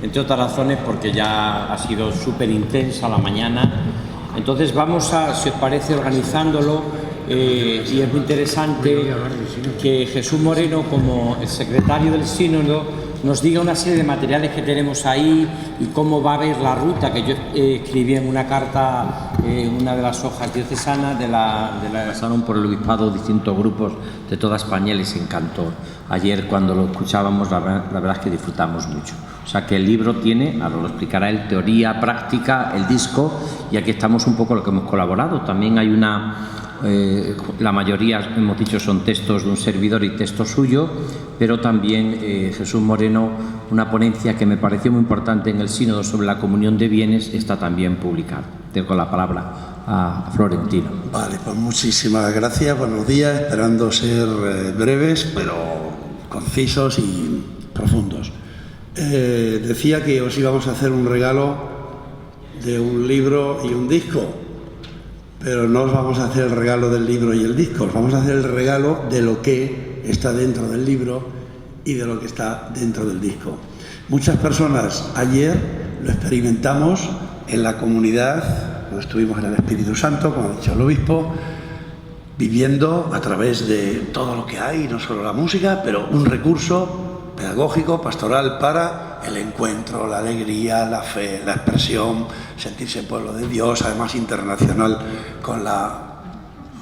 entre otras razones porque ya ha sido súper intensa la mañana. Entonces vamos a, si os parece, organizándolo, y es muy interesante que Jesús Moreno, como el secretario del Sínodo, nos diga una serie de materiales que tenemos ahí y cómo va a ver la ruta, que yo escribí en una carta, en una de las hojas diocesanas de la pasaron por el obispado distintos grupos de toda España y les encantó. Ayer cuando lo escuchábamos, la verdad es que disfrutamos mucho. O sea que el libro tiene, ahora lo explicará él, teoría, práctica, el disco, y aquí estamos un poco lo que hemos colaborado. También hay la mayoría, hemos dicho, son textos de un servidor y texto suyo, pero también Jesús Moreno, una ponencia que me pareció muy importante en el Sínodo sobre la comunión de bienes, está también publicada. Tengo la palabra a Florentino. Vale, pues muchísimas gracias, buenos días, esperando ser breves, pero concisos y profundos. Decía que os íbamos a hacer un regalo de un libro y un disco, pero no os vamos a hacer el regalo del libro y el disco, os vamos a hacer el regalo de lo que está dentro del libro y de lo que está dentro del disco. Muchas personas ayer lo experimentamos en la comunidad, cuando estuvimos en el Espíritu Santo, como ha dicho el obispo, viviendo a través de todo lo que hay, no solo la música, pero un recurso pedagógico, pastoral, para el encuentro, la alegría, la fe, la expresión, sentirse pueblo de Dios, además internacional, con la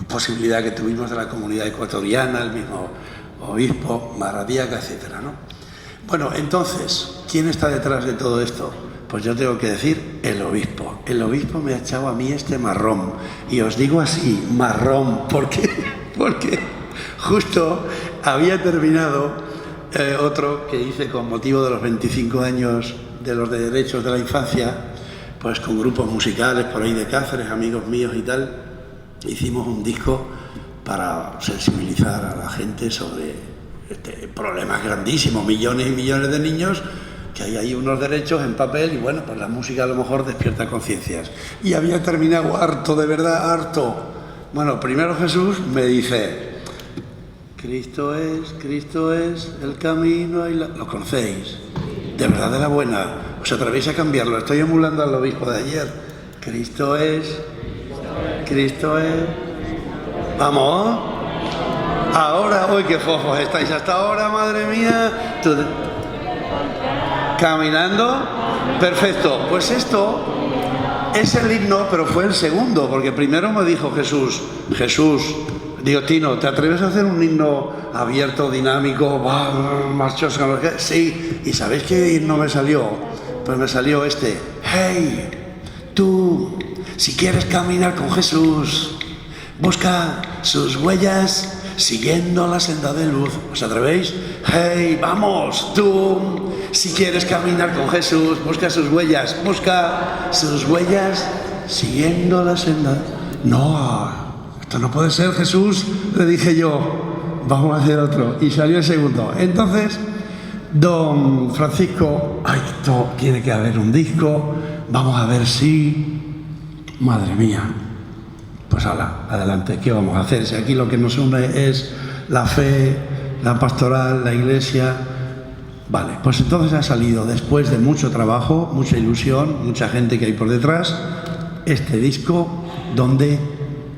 posibilidad que tuvimos de la comunidad ecuatoriana, el mismo obispo, Maradiaga, etcétera, ¿no? Bueno, entonces, ¿quién está detrás de todo esto? Pues yo tengo que decir el obispo. El obispo me ha echado a mí este marrón. Y os digo así, marrón, ¿por qué? Porque justo había terminado otro que hice con motivo de los 25 años de los derechos de la infancia, pues con grupos musicales por ahí de Cáceres, amigos míos y tal, hicimos un disco para sensibilizar a la gente sobre este problema grandísimo, millones y millones de niños, que hay ahí unos derechos en papel y bueno, pues la música a lo mejor despierta conciencias. Y había terminado harto, de verdad, harto. Bueno, primero Jesús me dice: Cristo es el camino y ¿Lo conocéis? De verdad, de la buena. ¿Os atrevéis a cambiarlo? Estoy emulando al obispo de ayer. Cristo es. Vamos. Ahora, uy, qué fofos estáis hasta ahora, madre mía. Caminando. Perfecto. Pues esto es el himno, pero fue el segundo, porque primero me dijo Jesús, digo, Tino, ¿te atreves a hacer un himno abierto, dinámico, marchoso? Sí. ¿Y sabéis qué himno me salió? Pues me salió este. Hey, tú, si quieres caminar con Jesús, busca sus huellas siguiendo la senda de luz. ¿Os atrevéis? Hey, vamos, tú, si quieres caminar con Jesús, busca sus huellas siguiendo la senda. No, esto no puede ser, Jesús, le dije yo, vamos a hacer otro. Y salió el segundo. Entonces, don Francisco, esto tiene que haber un disco, vamos a ver si... Madre mía, pues hala, adelante, ¿qué vamos a hacer? Si aquí lo que nos une es la fe, la pastoral, la iglesia... Vale, pues entonces ha salido, después de mucho trabajo, mucha ilusión, mucha gente que hay por detrás, este disco donde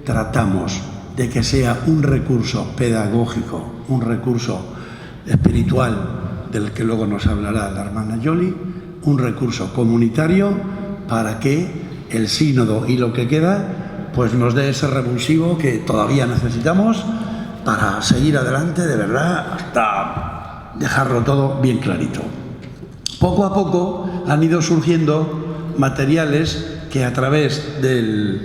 tratamos de que sea un recurso pedagógico, un recurso espiritual, del que luego nos hablará la hermana Yoli, un recurso comunitario para que el sínodo y lo que queda pues nos dé ese revulsivo que todavía necesitamos para seguir adelante de verdad hasta dejarlo todo bien clarito. Poco a poco han ido surgiendo materiales que a través de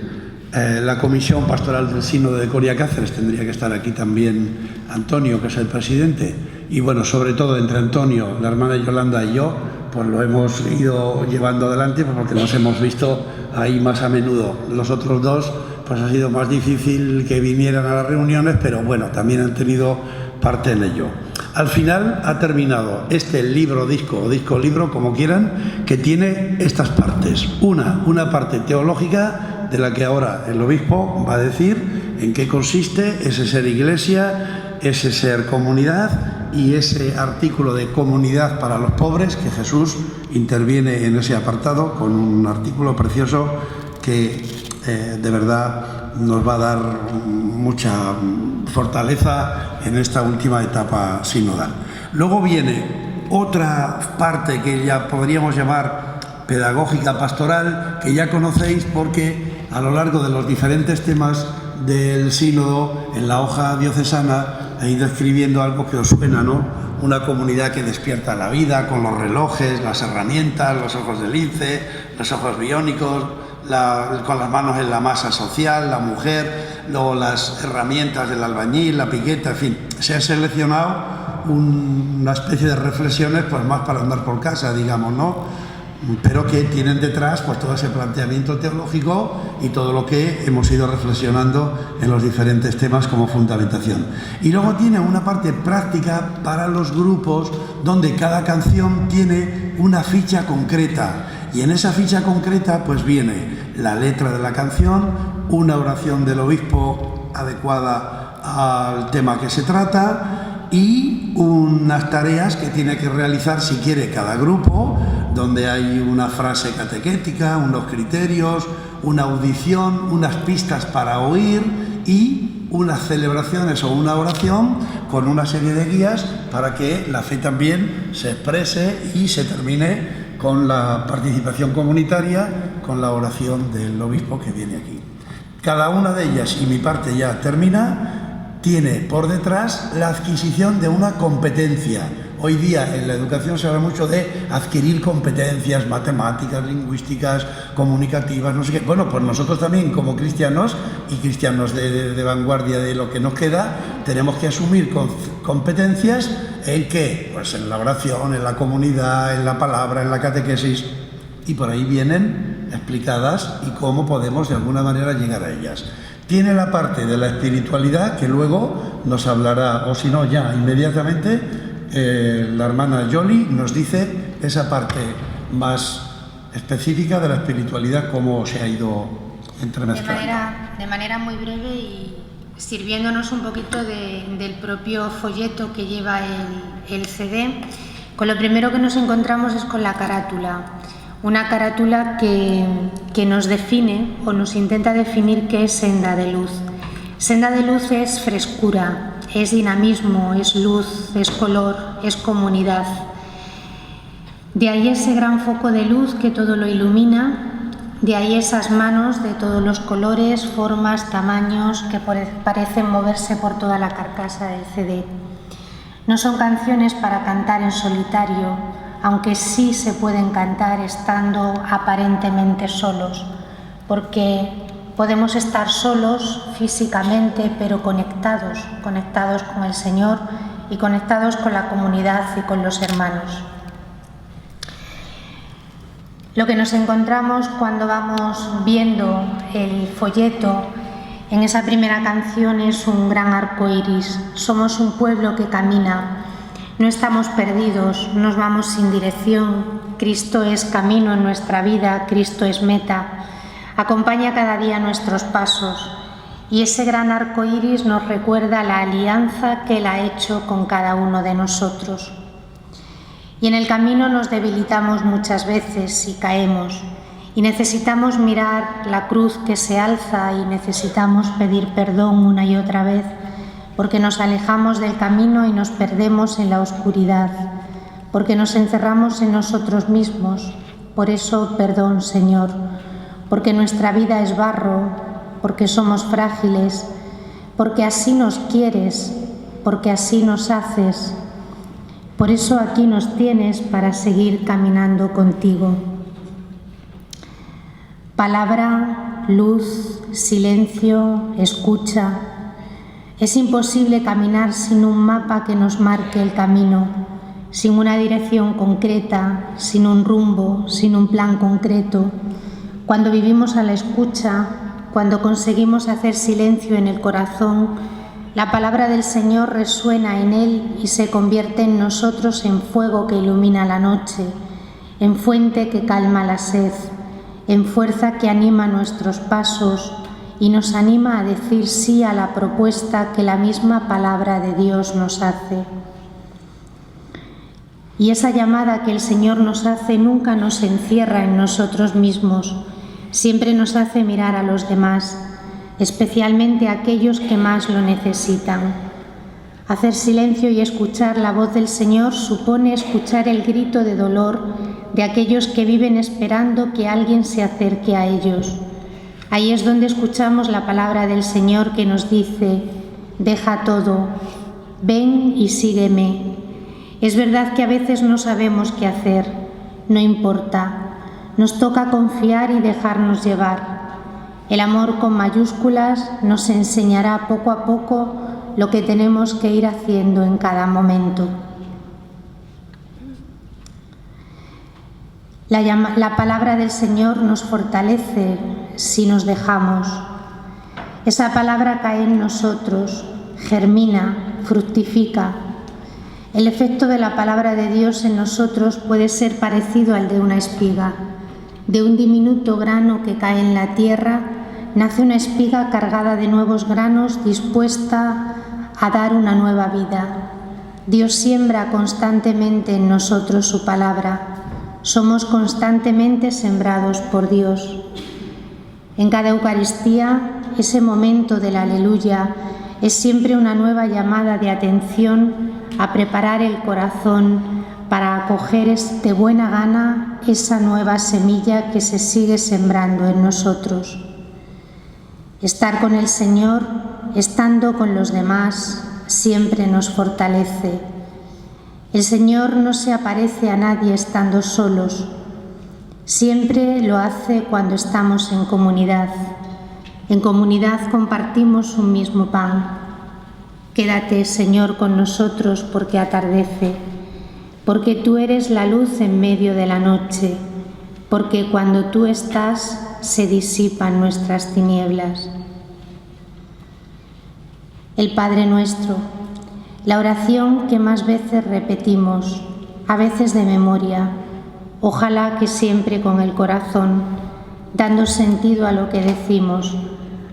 la Comisión Pastoral del Sínodo de Coria Cáceres, tendría que estar aquí también Antonio, que es el presidente, y bueno, sobre todo entre Antonio, la hermana Yolanda y yo, pues lo hemos ido llevando adelante porque nos hemos visto ahí más a menudo. Los otros dos, pues ha sido más difícil que vinieran a las reuniones, pero bueno, también han tenido parte en ello. Al final ha terminado este libro-disco o disco-libro, como quieran, que tiene estas partes. Una parte teológica, de la que ahora el obispo va a decir en qué consiste ese ser iglesia, ese ser comunidad, y ese artículo de comunidad para los pobres, que Jesús interviene en ese apartado con un artículo precioso que de verdad nos va a dar mucha fortaleza en esta última etapa sinodal. Luego viene otra parte que ya podríamos llamar pedagógica pastoral, que ya conocéis porque a lo largo de los diferentes temas del sínodo, en la hoja diocesana, he ido escribiendo algo que os suena, ¿no? Una comunidad que despierta la vida con los relojes, las herramientas, los ojos de lince, los ojos biónicos, con las manos en la masa social, la mujer, luego las herramientas del albañil, la piqueta, en fin. Se ha seleccionado una especie de reflexiones pues más para andar por casa, digamos, ¿no? Pero que tienen detrás pues todo ese planteamiento teológico y todo lo que hemos ido reflexionando en los diferentes temas como fundamentación. Y luego tiene una parte práctica para los grupos donde cada canción tiene una ficha concreta y en esa ficha concreta pues viene la letra de la canción, una oración del obispo adecuada al tema que se trata y unas tareas que tiene que realizar si quiere cada grupo, donde hay una frase catequética, unos criterios, una audición, unas pistas para oír y unas celebraciones o una oración con una serie de guías para que la fe también se exprese y se termine con la participación comunitaria, con la oración del obispo que viene aquí. Cada una de ellas, y mi parte ya termina, tiene por detrás la adquisición de una competencia. Hoy día en la educación se habla mucho de adquirir competencias matemáticas, lingüísticas, comunicativas, no sé qué. Bueno, pues nosotros también como cristianos y cristianos de vanguardia de lo que nos queda, tenemos que asumir competencias en ¿qué? Pues en la oración, en la comunidad, en la palabra, en la catequesis. Y por ahí vienen explicadas y cómo podemos de alguna manera llegar a ellas. Tiene la parte de la espiritualidad que luego nos hablará, o si no ya inmediatamente, la hermana Yoli nos dice esa parte más específica de la espiritualidad, cómo se ha ido entremezclando. De manera muy breve y sirviéndonos un poquito del propio folleto que lleva el CD, con lo primero que nos encontramos es con la carátula. Una carátula que nos define o nos intenta definir qué es Senda de Luz. Senda de Luz es frescura, es dinamismo, es luz, es color, es comunidad. De ahí ese gran foco de luz que todo lo ilumina, de ahí esas manos de todos los colores, formas, tamaños que parecen moverse por toda la carcasa del CD. No son canciones para cantar en solitario, aunque sí se pueden cantar estando aparentemente solos, porque podemos estar solos físicamente, pero conectados con el Señor y conectados con la comunidad y con los hermanos. Lo que nos encontramos cuando vamos viendo el folleto en esa primera canción es un gran arco iris. Somos un pueblo que camina, no estamos perdidos, nos vamos sin dirección. Cristo es camino en nuestra vida, Cristo es meta. Acompaña cada día nuestros pasos y ese gran arco iris nos recuerda la alianza que Él ha hecho con cada uno de nosotros. Y en el camino nos debilitamos muchas veces y caemos y necesitamos mirar la cruz que se alza y necesitamos pedir perdón una y otra vez porque nos alejamos del camino y nos perdemos en la oscuridad, porque nos encerramos en nosotros mismos. Por eso, perdón, Señor, porque nuestra vida es barro, porque somos frágiles, porque así nos quieres, porque así nos haces. Por eso aquí nos tienes para seguir caminando contigo. Palabra, luz, silencio, escucha. Es imposible caminar sin un mapa que nos marque el camino, sin una dirección concreta, sin un rumbo, sin un plan concreto. Cuando vivimos a la escucha, cuando conseguimos hacer silencio en el corazón, la palabra del Señor resuena en él y se convierte en nosotros en fuego que ilumina la noche, en fuente que calma la sed, en fuerza que anima nuestros pasos y nos anima a decir sí a la propuesta que la misma palabra de Dios nos hace. Y esa llamada que el Señor nos hace nunca nos encierra en nosotros mismos, siempre nos hace mirar a los demás, especialmente a aquellos que más lo necesitan. Hacer silencio y escuchar la voz del Señor supone escuchar el grito de dolor de aquellos que viven esperando que alguien se acerque a ellos. Ahí es donde escuchamos la palabra del Señor que nos dice: deja todo, ven y sígueme. Es verdad que a veces no sabemos qué hacer, no importa, nos toca confiar y dejarnos llevar. El amor con mayúsculas nos enseñará poco a poco lo que tenemos que ir haciendo en cada momento. La palabra del Señor nos fortalece si nos dejamos. Esa palabra cae en nosotros, germina, fructifica. El efecto de la palabra de Dios en nosotros puede ser parecido al de una espiga. De un diminuto grano que cae en la tierra, nace una espiga cargada de nuevos granos, dispuesta a dar una nueva vida. Dios siembra constantemente en nosotros su palabra. Somos constantemente sembrados por Dios. En cada Eucaristía, ese momento del Aleluya es siempre una nueva llamada de atención a preparar el corazón para acoger de buena gana esa nueva semilla que se sigue sembrando en nosotros. Estar con el Señor, estando con los demás, siempre nos fortalece. El Señor no se aparece a nadie estando solos. Siempre lo hace cuando estamos en comunidad. En comunidad compartimos un mismo pan. Quédate, Señor, con nosotros porque atardece, porque tú eres la luz en medio de la noche, porque cuando tú estás se disipan nuestras tinieblas. El Padre Nuestro, la oración que más veces repetimos, a veces de memoria, ojalá que siempre con el corazón, dando sentido a lo que decimos,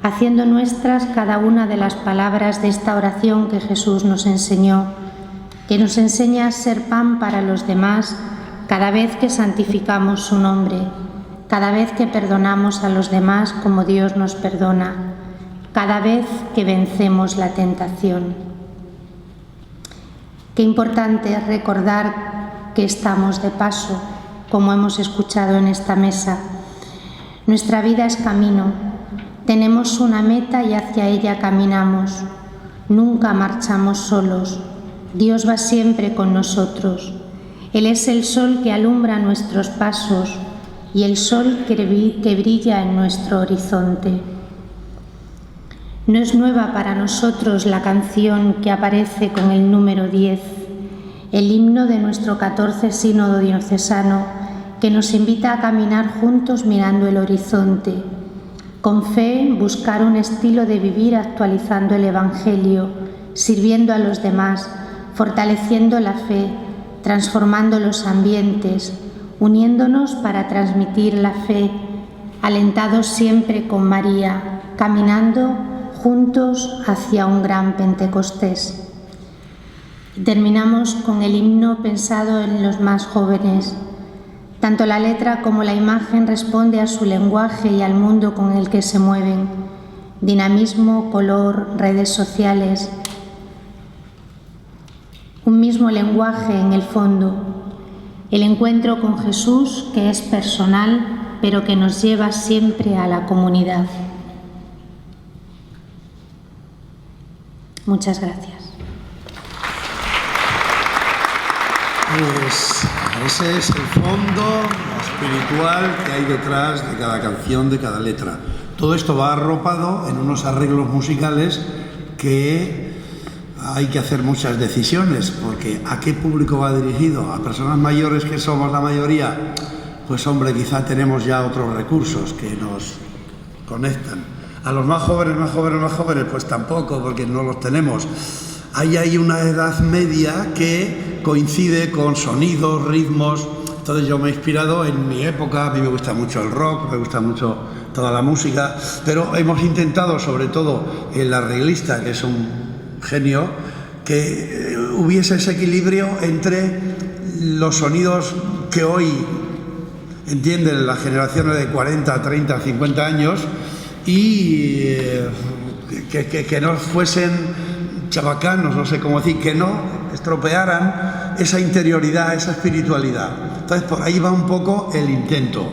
haciendo nuestras cada una de las palabras de esta oración que Jesús nos enseñó, que nos enseña a ser pan para los demás cada vez que santificamos su nombre, cada vez que perdonamos a los demás como Dios nos perdona, cada vez que vencemos la tentación. Qué importante es recordar que estamos de paso, como hemos escuchado en esta mesa. Nuestra vida es camino. Tenemos una meta y hacia ella caminamos. Nunca marchamos solos. Dios va siempre con nosotros. Él es el sol que alumbra nuestros pasos y el sol que brilla en nuestro horizonte. No es nueva para nosotros la canción que aparece con el número 10, el himno de nuestro 14 Sínodo Diocesano, que nos invita a caminar juntos mirando el horizonte. Con fe, buscar un estilo de vivir actualizando el Evangelio, sirviendo a los demás, fortaleciendo la fe, transformando los ambientes, uniéndonos para transmitir la fe, alentados siempre con María, caminando juntos hacia un gran Pentecostés. Terminamos con el himno pensado en los más jóvenes. Tanto la letra como la imagen responde a su lenguaje y al mundo con el que se mueven. Dinamismo, color, redes sociales. Un mismo lenguaje en el fondo. El encuentro con Jesús, que es personal, pero que nos lleva siempre a la comunidad. Muchas gracias. Pues ese es el fondo espiritual que hay detrás de cada canción, de cada letra. Todo esto va arropado en unos arreglos musicales que hay que hacer muchas decisiones, porque ¿a qué público va dirigido? ¿A personas mayores que somos la mayoría? Pues hombre, quizá tenemos ya otros recursos que nos conectan. A los más jóvenes, pues tampoco, porque no los tenemos. Ahí hay una edad media que coincide con sonidos, ritmos. Entonces yo me he inspirado en mi época. A mí me gusta mucho el rock, me gusta mucho toda la música, pero hemos intentado, sobre todo el arreglista, que es un genio, que hubiese ese equilibrio entre los sonidos que hoy entienden las generaciones de 40, 30, 50 años y que no fuesen chabacanos, no sé cómo decir, que no estropearan esa interioridad, esa espiritualidad. Entonces por ahí va un poco el intento.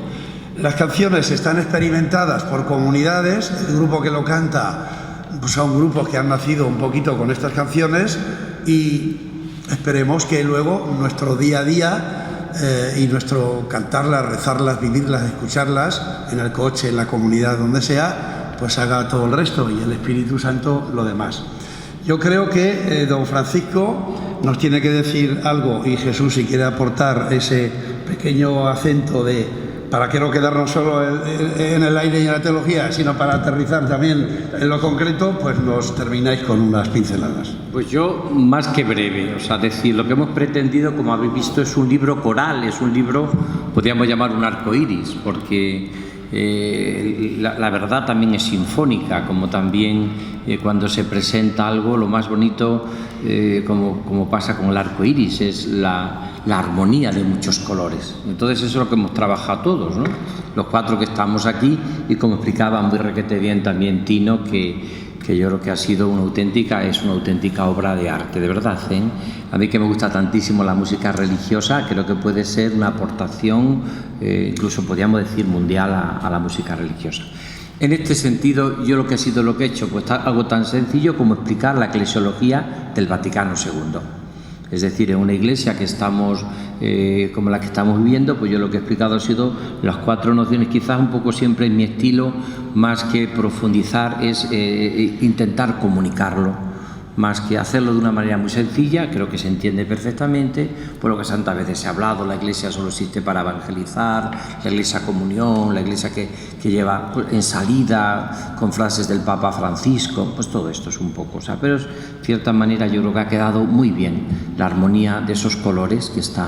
Las canciones están experimentadas por comunidades, el grupo que lo canta pues son grupos que han nacido un poquito con estas canciones y esperemos que luego nuestro día a día y nuestro cantarlas, rezarlas, vivirlas, escucharlas en el coche, en la comunidad, donde sea, pues haga todo el resto y el Espíritu Santo lo demás. Yo creo que don Francisco nos tiene que decir algo y Jesús, si quiere aportar ese pequeño acento para que no quedarnos solo en el aire y en la teología, sino para aterrizar también en lo concreto, pues nos termináis con unas pinceladas. Pues yo, más que breve, o sea, decir, lo que hemos pretendido, como habéis visto, es un libro coral, es un libro, podríamos llamar un arco iris, porque la verdad también es sinfónica, como también cuando se presenta algo, lo más bonito, como pasa con el arco iris, es la armonía de muchos colores. Entonces eso es lo que hemos trabajado todos, ¿no? Los cuatro que estamos aquí, y como explicaba muy requete bien también Tino, que yo creo que ha sido una auténtica obra de arte, de verdad, ¿eh? A mí que me gusta tantísimo la música religiosa, creo que puede ser una aportación, incluso podríamos decir mundial, a la música religiosa. En este sentido, yo lo que he hecho, pues algo tan sencillo como explicar la eclesiología del Vaticano II. Es decir, en una iglesia que estamos, como la que estamos viviendo, pues yo lo que he explicado ha sido las 4 nociones, quizás un poco siempre en mi estilo, más que profundizar, es intentar comunicarlo, más que hacerlo de una manera muy sencilla, creo que se entiende perfectamente, por lo que tantas veces se ha hablado, la iglesia solo existe para evangelizar, la iglesia comunión, la iglesia que lleva en salida con frases del Papa Francisco, pues todo esto es un poco, o sea, pero de cierta manera yo creo que ha quedado muy bien la armonía de esos colores que está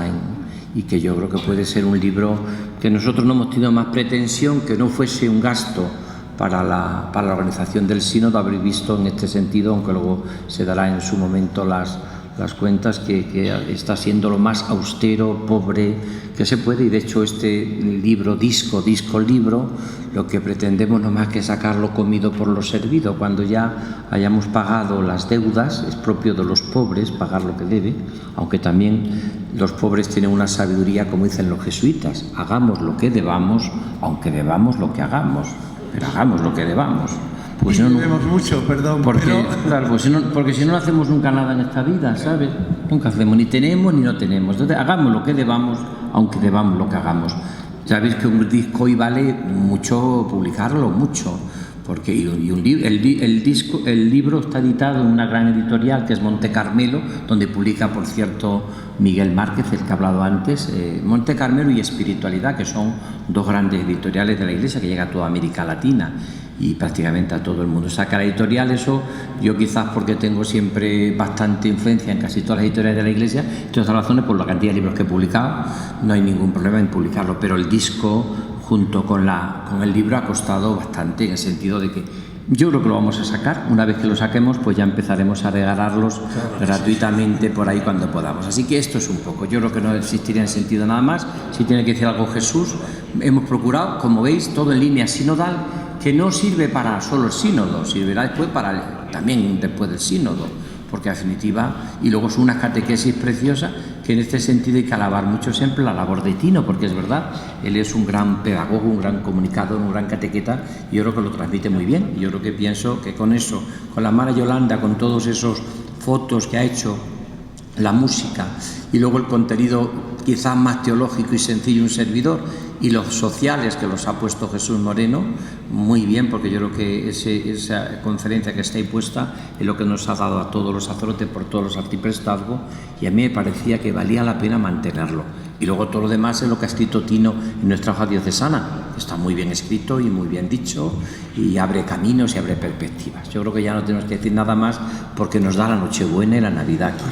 y que yo creo que puede ser un libro que nosotros no hemos tenido más pretensión que no fuese un gasto para la organización del sínodo. Habréis visto en este sentido, aunque luego se dará en su momento las cuentas, que está siendo lo más austero, pobre que se puede, y de hecho este libro, disco, libro, lo que pretendemos no más que sacarlo comido por lo servido. Cuando ya hayamos pagado las deudas, es propio de los pobres pagar lo que debe, aunque también los pobres tienen una sabiduría, como dicen los jesuitas: hagamos lo que debamos, aunque debamos lo que hagamos, pero hagamos lo que debamos. Porque si no, debemos mucho, perdón. Claro, porque si no, no hacemos nunca nada en esta vida, ¿sabes? Nunca hacemos, ni tenemos ni no tenemos. Entonces, hagamos lo que debamos, aunque debamos lo que hagamos. Sabéis que un disco hoy vale mucho publicarlo, mucho. Porque el libro está editado en una gran editorial que es Monte Carmelo, donde publica, por cierto, Miguel Márquez, el que ha hablado antes. Monte Carmelo y Espiritualidad, que son 2 grandes editoriales de la Iglesia que llega a toda América Latina y prácticamente a todo el mundo. Saca la editorial, eso yo quizás porque tengo siempre bastante influencia en casi todas las editoriales de la Iglesia, todas las razones, por la cantidad de libros que he publicado, no hay ningún problema en publicarlo, pero el disco junto con el libro ha costado bastante, en el sentido de que yo creo que lo vamos a sacar. Una vez que lo saquemos, pues ya empezaremos a regalarlos gratuitamente por ahí cuando podamos. Así que esto es un poco, yo creo que no existiría en sentido nada más. Si tiene que decir algo Jesús, hemos procurado, como veis, todo en línea sinodal, que no sirve para solo el sínodo, servirá después también después del sínodo, porque en definitiva, y luego son unas catequesis preciosas, que en este sentido hay que alabar mucho siempre la labor de Tino, porque es verdad, él es un gran pedagogo, un gran comunicador, un gran catequeta, y yo creo que lo transmite muy bien. Yo creo que pienso que con eso, con la Mara Yolanda, con todos esos fotos que ha hecho, la música y luego el contenido quizás más teológico y sencillo, un servidor, y los sociales que los ha puesto Jesús Moreno, muy bien, porque yo creo que esa conferencia que está ahí puesta es lo que nos ha dado a todos los sacerdotes por todos los arciprestazgos, y a mí me parecía que valía la pena mantenerlo. Y luego todo lo demás es lo que ha escrito Tino en nuestra hoja diocesana, está muy bien escrito y muy bien dicho, y abre caminos y abre perspectivas. Yo creo que ya no tenemos que decir nada más, porque nos da la Nochebuena y la Navidad aquí.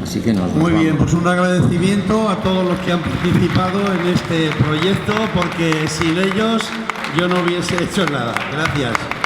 Así que muy bien, pues un agradecimiento a todos los que han participado en este proyecto, porque sin ellos yo no hubiese hecho nada. Gracias.